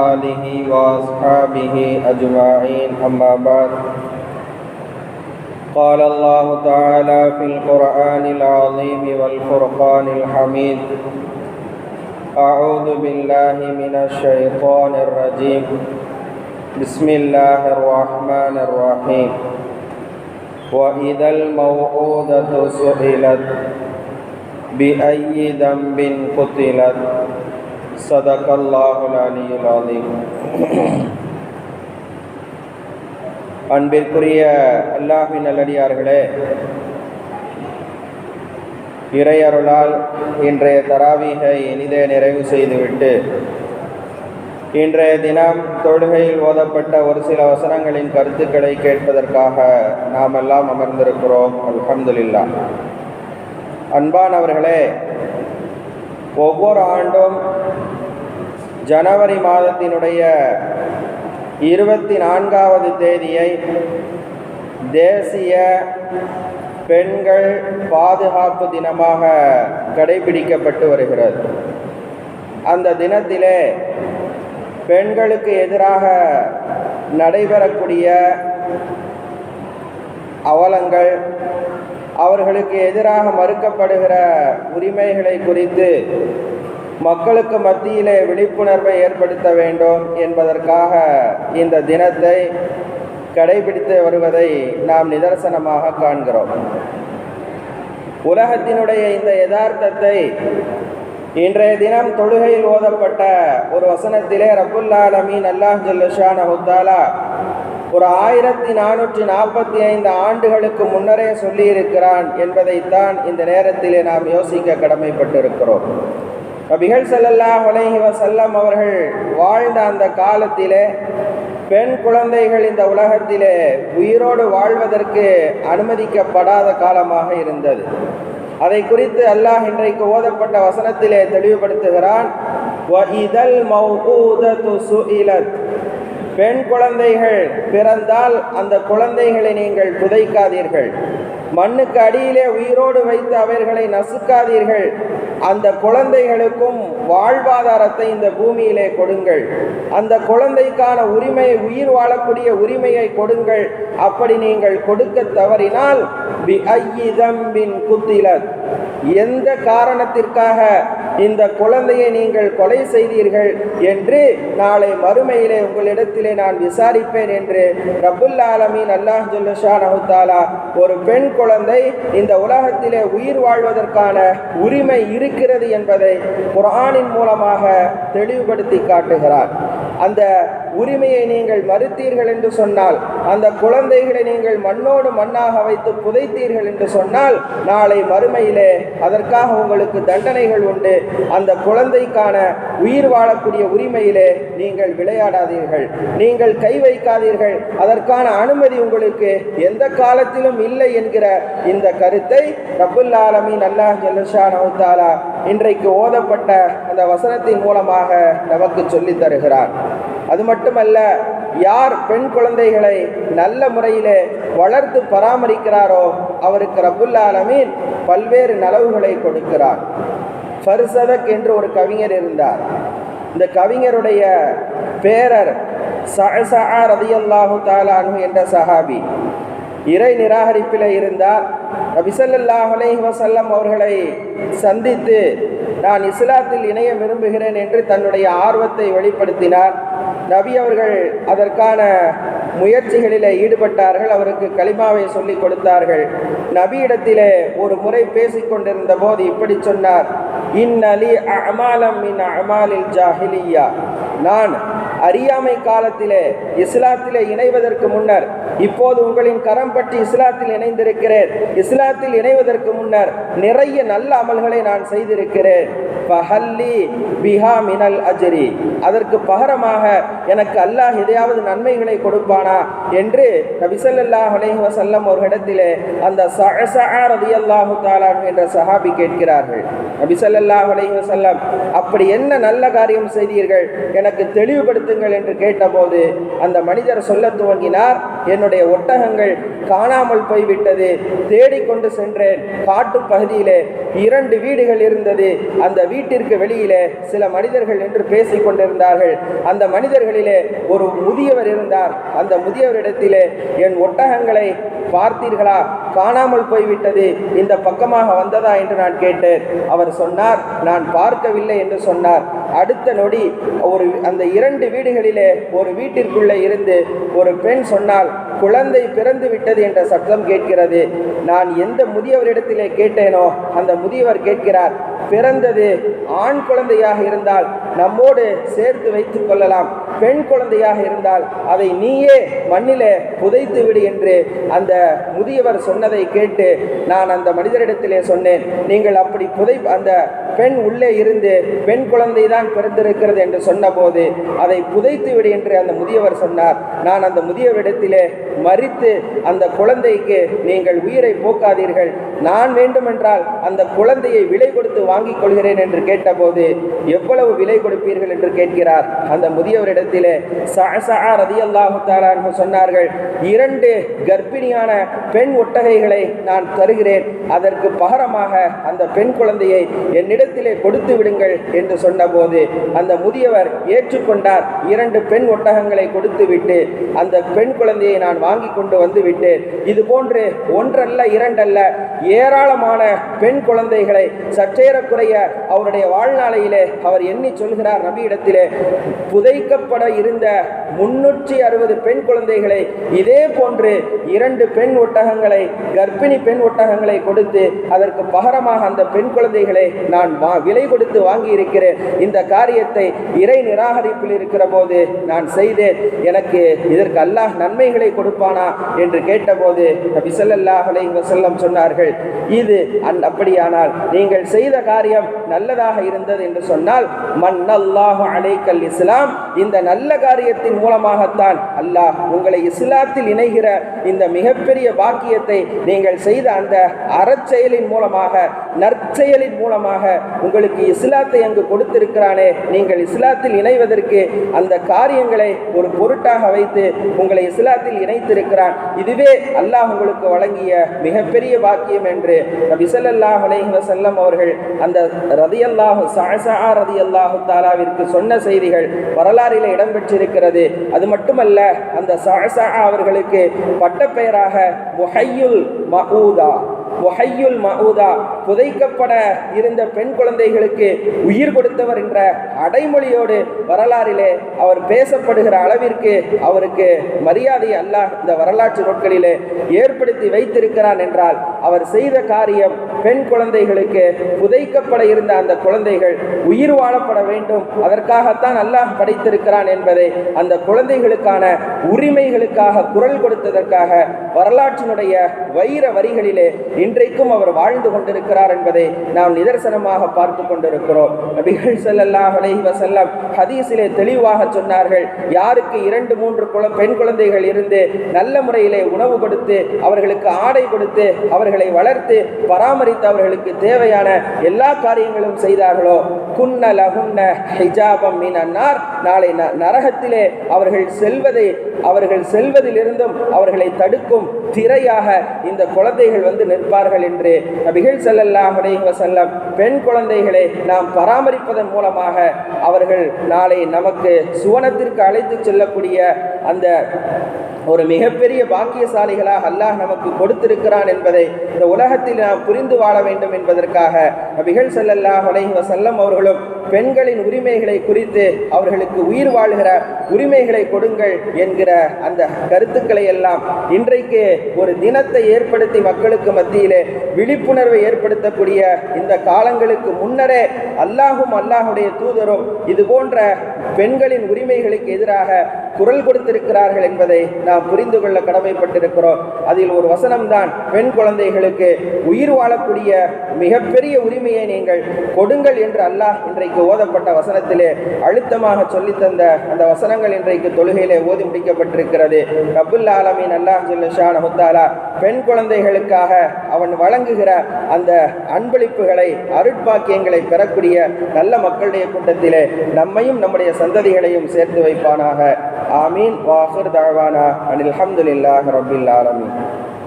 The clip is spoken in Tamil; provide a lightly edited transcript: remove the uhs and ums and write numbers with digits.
آله وأصحابه أجمعين أما بعد قال الله تعالى في القرآن العظيم والفرقان الحميد أعوذ بالله من الشيطان الرجيم بسم الله الرحمن الرحيم وإذا الموءودة سئلت بأي ذنب قتلت صدق الله العلي العظيم. அன்பிற்குரிய அல்லாஹ்வின் நல்லடியார்களே, இறையருளால் இன்றைய தராவீகை இனிதே நிறைவு செய்துவிட்டு இன்றைய தினம் தொழுகையில் ஓதப்பட்ட ஒரு சில வசனங்களின் கருத்துக்களை கேட்பதற்காக நாம் எல்லாம் அமர்ந்திருக்கிறோம். அல்ஹம்துலில்லாஹ். அன்பானவர்களே, ஒவ்வொரு ஆண்டும் ஜனவரி மாதத்தினுடைய 24வது தேதியை தேசிய பெண்கள் பாதுகாப்பு தினமாக கடைபிடிக்கப்பட்டு வருகிறது. அந்த தினத்திலே பெண்களுக்கு எதிராக நடைபெறக்கூடிய அவலங்கள், அவர்களுக்கு எதிராக மறுக்கப்படுகிற உரிமைகளை குறித்து மக்களுக்கு மத்தியிலே விழிப்புணர்வை ஏற்படுத்த வேண்டும் என்பதற்காக இந்த தினத்தை கடைபிடித்து வருவதை நாம் நிதர்சனமாக காண்கிறோம். உலகத்தினுடைய இந்த யதார்த்தத்தை இன்றைய தினம் தொழுகையில் ஓதப்பட்ட ஒரு வசனத்திலே ரப்புல் ஆலமீன் அல்லாஹ் ஜல்ல ஷானஹு தஆலா ஒரு 1445 ஆண்டுகளுக்கு முன்னரே சொல்லியிருக்கிறான் என்பதைத்தான் இந்த நேரத்திலே நாம் யோசிக்க கடமைப்பட்டிருக்கிறோம். நபிகள் ஸல்லல்லாஹு அலைஹி வஸல்லம் அவர்கள் வாழ்ந்த அந்த காலத்திலே பெண் குழந்தைகள் இந்த உலகத்திலே உயிரோடு வாழ்வதற்கு அனுமதிக்கப்படாத காலமாக இருந்தது. அதை குறித்து அல்லாஹ் இன்றைக்கு ஓதப்பட்ட வசனத்திலே தெளிவுபடுத்துகிறான். வஇதல் மௌஊதத்து சுஇலத். பெண் குழந்தைகள் பிறந்தால் அந்த குழந்தைகளை நீங்கள் புதைக்காதீர்கள், மண்ணுக்கு அடியிலே உயிரோடு வைத்து அவர்களை நசுக்காதீர்கள், அந்த குழந்தைகளுக்கும் வாழ்வாதாரத்தை இந்த பூமியிலே கொடுங்கள், அந்த குழந்தைக்கான உரிமை, உயிர் வாழக்கூடிய உரிமையை கொடுங்கள். அப்படி நீங்கள் கொடுக்க தவறினால் பிஅய்யி தம்பின் குத்திலத், எந்த காரணத்திற்காக இந்த குழந்தையை நீங்கள் கொலை செய்தீர்கள் என்று நாளை மறுமையிலே உங்களிடத்திலே நான் விசாரிப்பேன் என்று ரப்புல் ஆலமீன் அல்லாஹ் ஜல்ல ஷானஹு தஆலா ஒரு பெண் குழந்தை இந்த உலகத்திலே உயிர் வாழ்வதற்கான உரிமை இருக்கிறது என்பதை குர்ஆனின் மூலமாக தெளிவுபடுத்தி காட்டுகிறார். அந்த உரிமையை நீங்கள் மறுத்தீர்கள் என்று சொன்னால், அந்த குழந்தைகளை நீங்கள் மண்ணோடு மண்ணாக வைத்து புதைத்தீர்கள் என்று சொன்னால், நாளை மறுமையிலே அதற்காக உங்களுக்கு தண்டனைகள் உண்டு. அந்த குழந்தைக்கான உயிர் வாழக்கூடிய உரிமையிலே நீங்கள் விளையாடாதீர்கள், நீங்கள் கை வைக்காதீர்கள், அதற்கான அனுமதி உங்களுக்கு எந்த காலத்திலும் இல்லை என்கிற இந்த கருத்தை ரப்புல் ஆலமீன் அல்லாஹ் ஜல்ல ஷானஹு தஆலா இன்றைக்கு ஓதப்பட்ட அந்த வசனத்தின் மூலமாக நமக்கு சொல்லித் தருகிறார். அது மட்டுமல்ல, யார் பெண் குழந்தைகளை நல்ல முறையிலே வளர்த்து பராமரிக்கிறாரோ அவருக்கு ரப்புல் ஆலமீன் பல்வேறு நலவுகளை கொடுக்கிறார். ஃபர்சதக் என்று ஒரு கவிஞர் இருந்தார். இந்த கவிஞருடைய பேரர் ஸஅஸஅ ரலியல்லாஹு தஆலா அன்ஹு என்ற சஹாபி. இறை நிராகரிப்பிலே இருந்தார். நபி ஸல்லல்லாஹு அலைஹி வஸல்லம் அவர்களை சந்தித்து நான் இஸ்லாத்தில் இணைய விரும்புகிறேன் என்று தன்னுடைய ஆர்வத்தை வெளிப்படுத்தினார். நபி அவர்கள் அதற்கான முயற்சிகளிலே ஈடுபட்டார்கள். அவருக்கு கலிமாவை சொல்லிக் கொடுத்தார்கள். நபியிடத்திலே ஒரு முறை பேசிக்கொண்டிருந்த போது இப்படி சொன்னார், இன்னலி அமாலம் மின் அமாலில் ஜாஹிலியா, நான் அறியாமை காலத்திலே இஸ்லாத்திலே இணைவதற்கு முன்னர், இப்போது உங்களின் கரம் பற்றி இஸ்லாத்தில் இணைந்திருக்கிறேன், இஸ்லாத்தில் இணைவதற்கு முன்னர் நிறைய நல்ல அமல்களை நான் செய்திருக்கிறேன். ஃபஹல்லி பிஹா மினல் அஜ்ரி, அதற்கு பகரமாக எனக்கு அல்லாஹ் எதையாவது நன்மைகளை கொடுப்பானா என்று நபி ஸல்லல்லாஹு அலைஹி வஸல்லம் அவர்களிடத்திலே அந்த ஸஅஸஅ ரலியல்லாஹு தஆலா என்ற சஹாபி கேட்கிறார்கள். நபி ஸல்லல்லாஹு அலைஹி வஸல்லம், அப்படி என்ன நல்ல காரியம் செய்தீர்கள் எனக்கு தெளிவுபடுத்த வெளிப்படுத்துங்கள் என்று கேட்டபோது அந்த மனிதர் சொல்ல துவங்கினார், என்னுடைய ஒட்டகங்கள் காணாமல் போய்விட்டது, தேடிக்கொண்டு சென்றேன். காட்டு பகுதியிலே 2 வீடுகள் இருந்தது. அந்த வீட்டிற்கு வெளியிலே சில மனிதர்கள் என்று பேசிக் கொண்டிருந்தார்கள். அந்த மனிதர்களிலே ஒரு முதியவர் இருந்தார். அந்த முதியவரிடத்திலே, என் ஒட்டகங்களை பார்த்தீர்களா, காணாமல் போய்விட்டது, இந்த பக்கமாக வந்ததா என்று நான் கேட்டேன். அவர் சொன்னார், நான் பார்க்கவில்லை என்று சொன்னார். அடுத்த நொடி அந்த 2 வீடுகளிலே ஒரு வீட்டிற்குள்ளே இருந்து ஒரு பெண் சொன்னால், குழந்தை பிறந்து விட்டது என்ற சத்தம் கேட்கிறது. நான் எந்த முதியவரிடத்திலே கேட்டேனோ அந்த முதியவர் கேட்கிறார், பிறந்தது ஆண் குழந்தையாக இருந்தால் நம்மோடு சேர்த்து வைத்துக் கொள்ளலாம், பெண் குழந்தையாக இருந்தால் அதை நீயே மண்ணிலே புதைத்து விடு என்று அந்த முதியவர் சொன்னதை கேட்டு நான் அந்த மனிதரிடத்திலே சொன்னேன், நீங்கள் அப்படி அந்த பெண் உள்ளே இருந்து பெண் குழந்தை தான் பிறந்திருக்கிறது என்று சொன்னபோது அதை புதைத்து விடு என்று அந்த முதியவர் சொன்னார். நான் அந்த முதியவரிடத்திலே மறித்து அந்த குழந்தைக்கு நீங்கள் உயிரை போக்காதீர்கள், நான் வேண்டுமென்றால் அந்த குழந்தையை விலை கொடுத்து வாங்கிக் கொள்கிறேன் என்று கேட்டபோது, எவ்வளவு விலை கொடுப்பீர்கள் என்று கேட்கிறார். அந்த முதியவரிடத்திலே சஅஸஅ ரலியல்லாஹு தஆலா அன்ஹு சொன்னார்கள், 2 கர்ப்பிணியான பெண் ஒட்டகைகளை நான் தருகிறேன், அதற்கு பகரமாக அந்த பெண் குழந்தையை என்னிடத்திலே கொடுத்து விடுங்கள் என்று சொன்னபோது அந்த முதியவர் ஏற்றுக்கொண்டார். 2 பெண் ஒட்டகங்களை கொடுத்து விட்டு அந்த பெண் குழந்தையை நான் வாங்கி கொண்டு வந்து விட்டேன். இது போன்று 1 அல்ல 2 அல்ல, ஏராளமான பெண் குழந்தைகளை சற்றேறக்குறைய அவருடைய வாழ்நாளையிலே அவர் எண்ணி சொல்கிறார், நபியிடத்திலே புதைக்கப்பட இருந்த 360 பெண் குழந்தைகளை இதே போன்று 2 பெண் ஒட்டகங்களை, கர்ப்பிணி பெண் ஒட்டகங்களை கொடுத்து அதற்கு பகரமாக அந்த பெண் குழந்தைகளை நான் விலை கொடுத்து வாங்கி இருக்கிறேன். இந்த காரியத்தை இறை நிராகரிப்பில் இருக்கிற போது நான் செய்தேன், எனக்கு இதற்கு அல்லாஹ் நன்மைகளை கொடுப்பானா என்று கேட்டபோது நபி ஸல்லல்லாஹு அலைஹி வஸல்லம் சொன்னார்கள், இது அப்படியானால் நீங்கள் செய்த காரியம் நல்லதாக இருந்தது என்று சொன்னால், மன்னல்லாஹு அலைக்கல் இஸ்லாம், இந்த நல்ல காரியத்தின் மூலமாகத்தான் அல்லாஹ் உங்களை இஸ்லாத்தில் இணைகிற இந்த மிகப்பெரிய பாக்கியத்தை நீங்கள் செய்த அந்த அறச்செயலின் மூலமாக, நற்செயலின் மூலமாக உங்களுக்கு இஸ்லாத்தை அங்கு கொடுத்திருக்கிறானே, நீங்கள் இஸ்லாத்தில் இணைவதற்கு அந்த காரியங்களை ஒரு பொருட்டாக வைத்து உங்களை இஸ்லாத்தில் இணைத்திருக்கிறான், இதுவே அல்லாஹ் உங்களுக்கு வழங்கிய மிகப்பெரிய பாக்கியம் என்று நபி ஸல்லல்லாஹு அலைஹி வஸல்லம் அவர்கள் அந்த சஅஸஅ ரலியல்லாஹு தஆலாவிற்கு சொன்ன செய்திகள் வரலாறிலே இடம்பெற்றிருக்கிறது. அது மட்டுமல்ல, அந்த சஅஸஅ அவர்களுக்கு பட்டப்பெயராக முஹய்யுல் மஊதா, புதைக்கப்பட இருந்த பெண் குழந்தைகளுக்கு உயிர் கொடுத்தவர் என்ற அடைமொழியோடு வரலாறிலே அவர் பேசப்படுகிற அளவிற்கு அவருக்கு மரியாதை அல்லாஹ் இந்த வரலாற்று நூல்களிலே ஏற்படுத்தி வைத்திருக்கிறான் என்றால், அவர் செய்த காரியம் பெண் குழந்தைகளுக்கு புதைக்கப்பட இருந்த அந்த குழந்தைகள் உயிர் வாழப்பட வேண்டும், அதற்காகத்தான் அல்லாஹ் படைத்திருக்கிறான் என்பதை, அந்த குழந்தைகளுக்கான உரிமைகளுக்காக குரல் கொடுத்ததற்காக வரலாற்றினுடைய வைர வரிகளிலே இன்றைக்கும் அவர் வாழ்ந்து கொண்டிருக்கிறார் என்பதை நாம் நிதர்சனமாக பார்த்து கொண்டிருக்கிறோம். நபிகள் ஸல்லல்லாஹு அலைஹி வஸல்லம் ஹதீஸிலே தெளிவாக சொன்னார்கள், யாருக்கு 2-3 பெண் குழந்தைகள் இருந்து நல்ல முறையிலே உணவு கொடுத்து அவர்களுக்கு ஆடை கொடுத்து அவர்களை வளர்த்து பராமரித்து அவர்களுக்கு தேவையான எல்லா காரியங்களும் செய்தார்களோ, குன்ன லஹுன்ன ஹிஜாபம் மினன் நார், நாளை நரகத்திலே அவர்கள் செல்வதிலிருந்தும் அவர்களை தடுக்கும் திரையாக இந்த குழந்தைகள் வந்து நிற்பார்கள் என்று நபிகள் ஸல்லல்லாஹு அலைஹி வஸல்லம் பெண் குழந்தைகளை நாம் பராமரிப்பதன் மூலமாக அவர்கள் நாளை நமக்கு சுவனத்திற்கு அழைத்து செல்லக்கூடிய அந்த ஒரு மிகப்பெரிய பாக்கியசாலிகளாக அல்லாஹ் நமக்கு கொடுத்திருக்கிறான் என்பதை இந்த உலகத்தில் நாம் புரிந்து வாழ வேண்டும் என்பதற்காக நபிகள் ஸல்லல்லாஹு அலைஹி வஸல்லம் அவர்களும் பெண்களின் உரிமைகளை குறித்து அவர்களுக்கு உயிர் வாழ்கிற உரிமைகளை கொடுங்கள் என்கிற அந்த கருத்துக்களை எல்லாம் இன்றைக்கு ஒரு தினத்தை ஏற்படுத்தி மக்களுக்கு மத்தியிலே விழிப்புணர்வை ஏற்படுத்தக்கூடிய இந்த காலங்களுக்கு முன்னரே அல்லாஹும் அல்லாஹுடைய தூதரும் இது போன்ற பெண்களின் உரிமைகளுக்கு எதிராக குரல் கொடுத்திருக்கிறார்கள் என்பதை நாம் புரிந்து கொள்ள கடமைப்பட்டிருக்கிறோம். அதில் ஒரு வசனம்தான், பெண் குழந்தைகளுக்கு உயிர் வாழக்கூடிய மிகப்பெரிய உரிமையை நீங்கள் கொடுங்கள் என்று அல்லாஹ் இன்றைக்கு ஓதப்பட்ட வசனத்திலே அழுத்தமாக சொல்லித்தந்த அந்த வசனங்கள் இன்றைக்கு தொழுகையிலே ஓதி முடிக்கப்பட்டிருக்கிறது. ரப்புல் ஆலமீன் அல்லாஹ் ஜல்ல ஷானஹு தஆலா பெண் குழந்தைகளுக்காக அவன் வழங்குகிற அந்த அன்பளிப்புகளை, அருட்பாக்கியங்களை பெறக்கூடிய நல்ல மக்களுடைய கூட்டத்திலே நம்மையும் நம்முடைய சந்ததிகளையும் சேர்த்து வைப்பானாக. ஆமீன். வாஹிர் தஅவானா அனில் ஹம்துலில்லாஹி ரப்பில் ஆலமீன்.